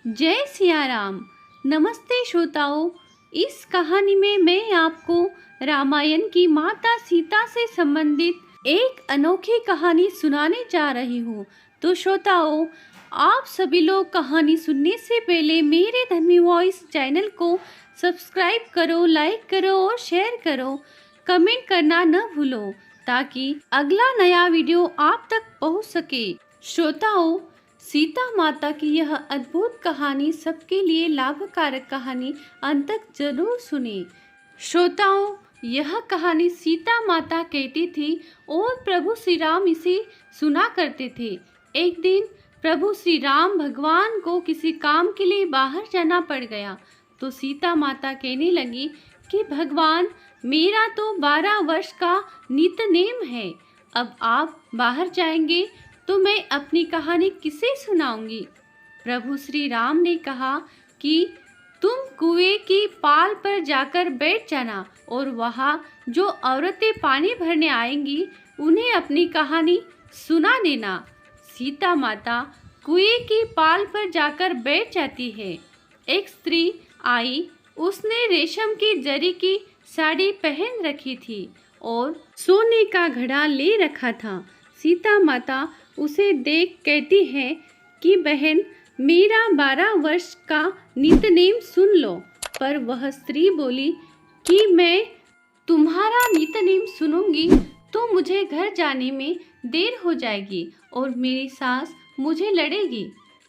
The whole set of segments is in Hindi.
जय सिया राम। नमस्ते श्रोताओं। इस कहानी में मैं आपको रामायण की माता सीता से संबंधित एक अनोखी कहानी सुनाने जा रही हूँ। तो श्रोताओं, आप सभी लोग कहानी सुनने से पहले मेरे धर्मी वॉइस चैनल को सब्सक्राइब करो, लाइक करो और शेयर करो। कमेंट करना न भूलो ताकि अगला नया वीडियो आप तक पहुँच सके। श्रोताओं, सीता माता की यह अद्भुत कहानी सबके लिए लाभकारक कहानी अंत तक जरूर सुने। श्रोताओं, यह कहानी सीता माता कहती थी और प्रभु श्री राम इसे सुना करते थे। एक दिन प्रभु श्री राम भगवान को किसी काम के लिए बाहर जाना पड़ गया तो सीता माता कहने लगी कि भगवान, मेरा तो 12 वर्ष का नित्य-नेम है। अब आप बाहर जाएंगे तो मैं अपनी कहानी किसे सुनाऊंगी। प्रभु श्री राम ने कहा कि तुम कुएं की पाल पर जाकर बैठ जाना और वहाँ जो औरतें पानी भरने आएंगी उन्हें अपनी कहानी सुना देना। सीता माता कुएं की पाल पर जाकर बैठ जाती है। एक स्त्री आई, उसने रेशम की जरी की साड़ी पहन रखी थी और सोने का घड़ा ले रखा था। सीता माता उसे देख कहती है कि बहन, मेरा 12 वर्ष का नित्य-नेम सुन लो। पर वह स्त्री बोली कि मैं तुम्हारा नित्य-नेम सुनूंगी तो मुझे घर जाने में देर हो जाएगी और मेरी सास मुझे लड़ेगी।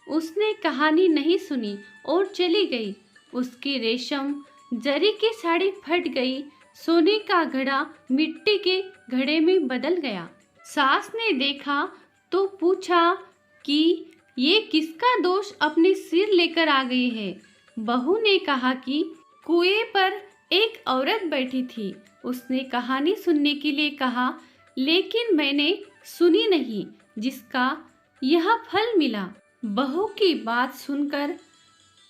उसने कहानी नहीं सुनी और चली गई। उसकी रेशम जरी की साड़ी फट गई, सोने का घड़ा मिट्टी के घड़े में बदल गया। सास ने देखा तो पूछा कि ये किसका दोष अपने सिर लेकर आ गई है। बहू ने कहा कि कुएं पर एक औरत बैठी थी, उसने कहानी सुनने के लिए कहा, लेकिन मैंने सुनी नहीं, जिसका यह फल मिला। बहू की बात सुनकर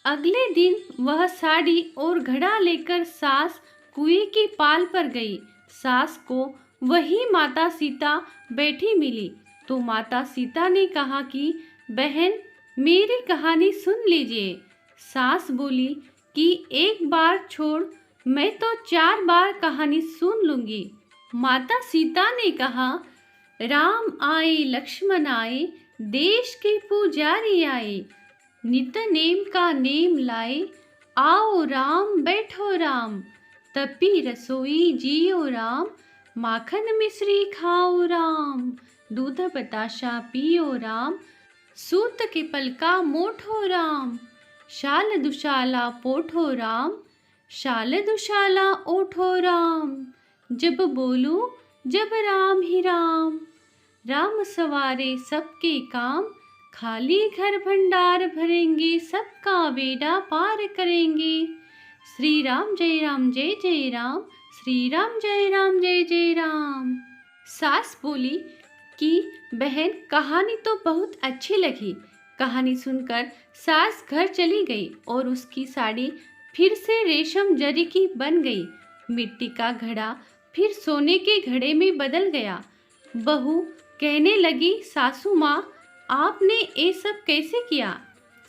अगले दिन वह साड़ी और घड़ा लेकर सास कुएं की पाल पर गई। सास को वही माता सीता बैठी मिली तो माता सीता ने कहा कि बहन, मेरी कहानी सुन लीजिए। सास बोली कि एक बार छोड़, मैं तो 4 बार कहानी सुन लूंगी। माता सीता ने कहा, राम आए लक्ष्मण आए, देश के पुजारी आए, नित्य नेम का नेम लाए, आओ राम बैठो राम, तपी रसोई जियो राम, माखन मिश्री खाओ राम, दूध बताशा पियो राम, सूत के पलका मोठो राम, शाल दुशाला पोठो राम, शाल दुशाला ओठो राम, जब बोलूं जब राम ही राम, राम सवारे सबके काम, खाली घर भंडार भरेंगे, सबका बेड़ा पार करेंगे। श्री राम जय राम जय जय राम, श्री राम जय राम जय जय राम। सास बोली कि बहन, कहानी तो बहुत अच्छी लगी। कहानी सुनकर सास घर चली गई और उसकी साड़ी फिर से रेशम जरी की बन गई। मिट्टी का घड़ा फिर सोने के घड़े में बदल गया। बहू कहने लगी, सासू माँ, आपने ये सब कैसे किया।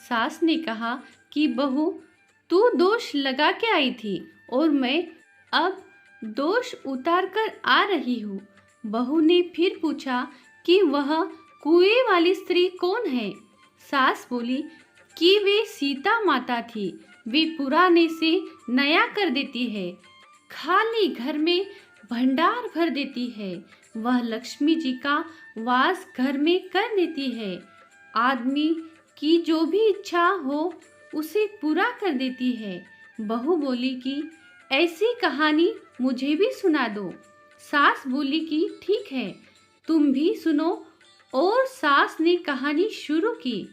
सास ने कहा कि बहू, तू दोष लगा के आई थी और मैं अब दोष उतार कर आ रही हूँ। बहू ने फिर पूछा कि वह कुएं वाली स्त्री कौन है। सास बोली कि वे सीता माता थी, वे पुराने से नया कर देती है, खाली घर में भंडार भर देती है, वह लक्ष्मी जी का वास घर में कर देती है, आदमी की जो भी इच्छा हो उसे पूरा कर देती है। बहू बोली कि ऐसी कहानी मुझे भी सुना दो। सास बोली कि ठीक है, तुम भी सुनो। और सास ने कहानी शुरू की।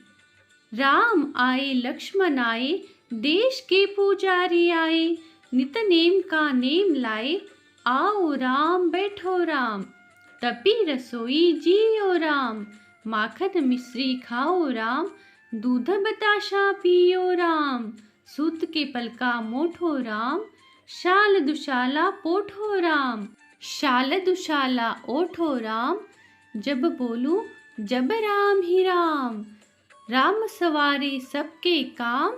राम आए लक्ष्मण आए, देश के पुजारी आए, नित्य नेम का नेम लाए, आओ राम बैठो राम, तपी रसोई जियो राम, माखन मिश्री खाओ राम, दूध बताशा पियो राम, सूत के पलका मोठो राम, शाल दुशाला पोठो राम, शाल दुशाला ओठो राम, जब बोलूं जब राम ही राम, राम सवारे सबके काम,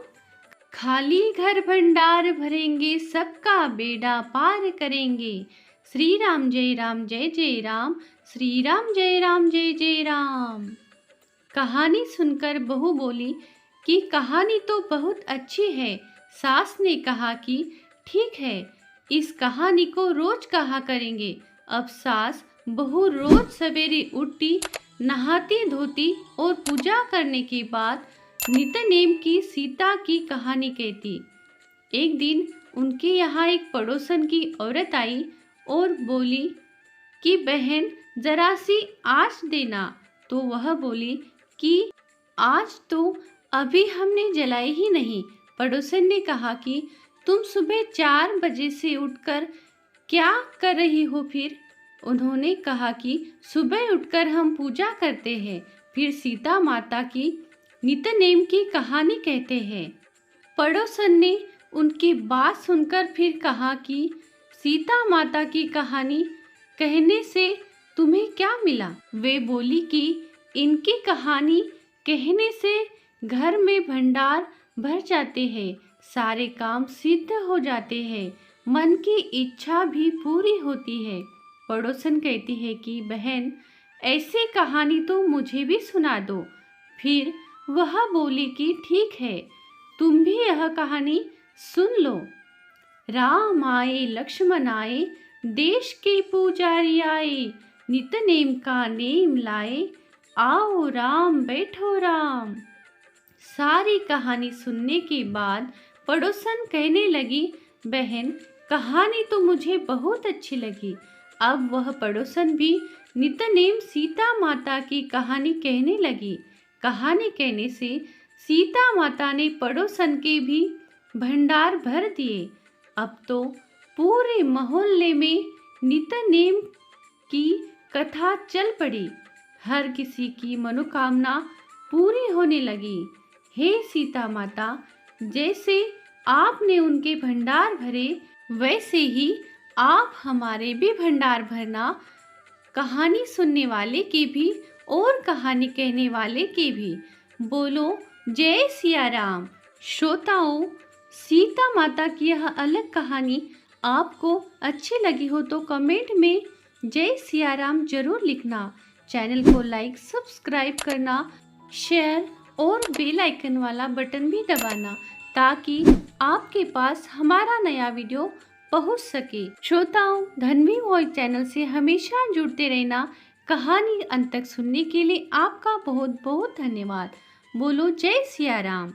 खाली घर भंडार भरेंगे, सबका बेड़ा पार करेंगे। श्री राम जय जय राम, श्री राम जय जय राम। कहानी सुनकर बहू बोली कि कहानी तो बहुत अच्छी है। सास ने कहा कि ठीक है, इस कहानी को रोज कहा करेंगे। अब सास बहू रोज सवेरे उठती, नहाती धोती और पूजा करने के बाद नित्य की सीता की कहानी कहती। एक दिन उनके यहाँ एक पड़ोसन की औरत आई और बोली कि बहन जरा सी आँच देना। तो वह बोली कि आज तो अभी हमने जलाई ही नहीं। पड़ोसन ने कहा कि तुम सुबह 4 बजे से उठकर क्या कर रही हो फिर? उन्होंने कहा कि सुबह उठकर हम पूजा करते हैं, फिर सीता माता की नित्य की कहानी कहते हैं। पड़ोसन ने उनकी बात सुनकर फिर कहा कि सीता माता की कहानी कहने से तुम्हें क्या मिला? वे बोली कि इनकी कहानी कहने से घर में भंडार भर जाते हैं, सारे काम सिद्ध हो जाते हैं, मन की इच्छा भी पूरी होती है। पड़ोसन कहती है कि बहन ऐसी कहानी तो मुझे भी सुना दो। फिर वह बोली कि ठीक है, तुम भी यह कहानी सुन लो। राम आए लक्ष्मण आए, देश के पुजारी आए, नित्य नेम का नेम लाए, आओ राम बैठो राम। सारी कहानी सुनने के बाद पड़ोसन कहने लगी बहन कहानी तो मुझे बहुत अच्छी लगी। अब वह पड़ोसन भी नित्य नेम सीता माता की कहानी कहने लगी। कहानी कहने से सीता माता ने पड़ोसन के भी भंडार भर दिए। अब तो पूरे मोहल्ले में नित्य नेम की कथा चल पड़ी। हर किसी की मनोकामना पूरी होने लगी। हे सीता माता, जैसे आपने उनके भंडार भरे वैसे ही आप हमारे भी भंडार भरना। कहानी सुनने वाले के भी और कहानी कहने वाले के भी। बोलो जय सिया राम। श्रोताओं, सीता माता की यह अलग कहानी आपको अच्छी लगी हो तो कमेंट में जय सिया राम जरूर लिखना। चैनल को लाइक सब्सक्राइब करना, शेयर और बेल आइकन वाला बटन भी दबाना ताकि आपके पास हमारा नया वीडियो पहुंच सके। श्रोताओं, धन्वी वॉइस चैनल से हमेशा जुड़ते रहना। कहानी अंत तक सुनने के लिए आपका बहुत बहुत धन्यवाद। बोलो जय सिया राम।